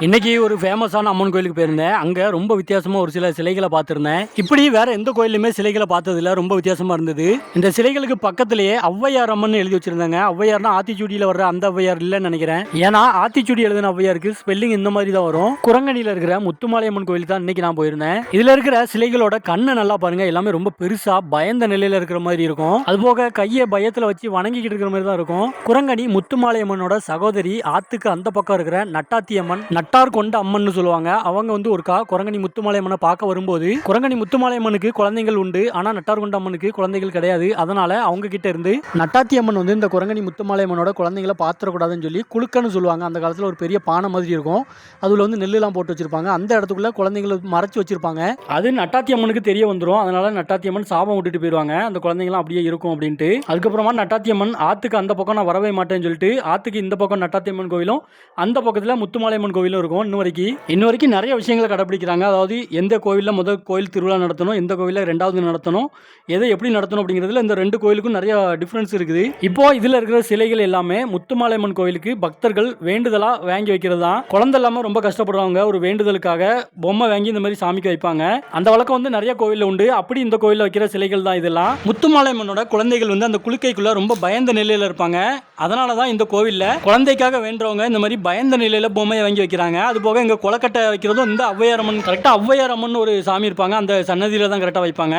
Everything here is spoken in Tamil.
இன்னைக்கு ஒரு ஃபேமஸான அம்மன் கோயிலுக்கு போயிருந்தேன். அங்க ரொம்ப வித்தியாசமா ஒரு சில சிலைகளை பார்த்திருந்தேன். இப்படி வேற எந்த கோயிலுமே சிலைகளை பார்த்ததுல ரொம்ப வித்தியாசமா இருந்தது. இந்த சிலைகளுக்கு பக்கத்திலேயே ஔவையார் அம்மன் எழுதி வச்சிருந்தாங்க. ஔவையார்னா ஆத்திச்சூடியில வர்ற அந்த ஔவையார் இல்லைன்னு நினைக்கிறேன். ஏன்னா ஆத்திச்சூடி எழுதின ஔவையாருக்கு ஸ்பெல்லிங் இந்த மாதிரி தான் வரும். குரங்கணியில இருக்கிற முத்துமாலை அம்மன் கோயில் தான் இன்னைக்கு நான் போயிருந்தேன். இதுல இருக்கிற சிலைகளோட கண்ணை நல்லா பாருங்க. எல்லாமே ரொம்ப பெருசா பயந்த நிலையில இருக்கிற மாதிரி இருக்கும். அதுபோக கையை பயத்துல வச்சு வணங்கிக்கிட்டு இருக்கிற மாதிரி தான் இருக்கும். குரங்கணி முத்துமாலை அம்மனோட சகோதரி ஆத்துக்கு அந்த பக்கம் இருக்கிற நட்டாத்தி அம்மன் நட்டார் கொண்ட அம்மன் சொல்லுவாங்க. அவங்க வந்து ஒரு குரங்கணி முத்துமாலை அம்மனை பார்க்க வரும்போது குரங்கணி முத்துமாலை அம்மனுக்கு குழந்தைகள் உண்டு, ஆனா நட்டார் கொண்ட அம்மனுக்கு குழந்தைகள் கிடையாது. அதனால அவங்க கிட்ட இருந்து நட்டாத்தி அம்மன் வந்து இந்த குரங்கணி முத்துமாலை அம்மனோட குழந்தைகளை பாத்திரக்கூடாதுன்னு சொல்லி குழுக்கன்னு சொல்லுவாங்க. அந்த காலத்துல ஒரு பெரிய பானை மாதிரி இருக்கும். அதுல வந்து நெல்லுலாம் போட்டு வச்சிருப்பாங்க. அந்த இடத்துக்குள்ள குழந்தைகளை மறைச்சு வச்சிருப்பாங்க. அது நட்டாத்தி அம்மனுக்கு தெரிய வந்துடும். அதனால நட்டாத்தி அம்மன் சாபம் விட்டுட்டு போயிடுவாங்க. அந்த குழந்தைங்களாம் அப்படியே இருக்கும் அப்படின்ட்டு. அதுக்கப்புறமா நட்டாத்தி அம்மன் ஆத்துக்கு அந்த பக்கம் நான் வரவே மாட்டேன்னு சொல்லிட்டு ஆத்துக்கு இந்த பக்கம் நட்டாத்தி அம்மன் கோயிலும் அந்த பக்கத்துல முத்துமாலை அம்மன் கோயிலும் இருக்கும். இன்ன வரைக்கும் நிறைய விஷயங்களை கடைபிடிக்கிறாங்க. அதாவது எந்த கோவிலில் முதல் கோயில் திருவிழா நடத்தணும், எந்த கோவிலில் ரெண்டாவது நடத்தணும், எதை எப்படி நடத்தணும் அப்படிங்கிறதுல இந்த ரெண்டு கோயிலுக்கும் நிறைய டிஃப்ரென்ஸ் இருக்குது. இப்போ இதில் இருக்கிற சிலைகள் எல்லாமே முத்துமாலை அம்மன் கோயிலுக்கு பக்தர்கள் வேண்டுதலா வாங்கி வைக்கிறது தான். குழந்தை இல்லாமல் ரொம்ப கஷ்டப்படுறவங்க ஒரு வேண்டுதலுக்காக பொம்மை வாங்கி இந்த மாதிரி சாமிக்கு வைப்பாங்க. அந்த வழக்கம் வந்து நிறைய கோயிலில் உண்டு. அப்படி இந்த கோயிலில் வைக்கிற சிலைகள் தான் இதெல்லாம். முத்துமாலை அம்மனோட குழந்தைகள் வந்து அந்த குளிக்கைக்குள்ள ரொம்ப பயந்த நிலையில் இருப்பாங்க. அதனால தான் இந்த கோவிலில் குழந்தைக்காக வேண்டவங்க இந்த மாதிரி பயந்த நிலையில் பொம்மையை வாங்கி வைக்கிறாங்க. அது போக இங்கே கொலக்கட்டை வைக்கிறதும் இந்த ஔவையார் அம்மன் கரெக்டாக ஔவையார் அம்மன் ஒரு சாமி இருப்பாங்க. அந்த சன்னதியில் தான் கரெக்டாக வைப்பாங்க.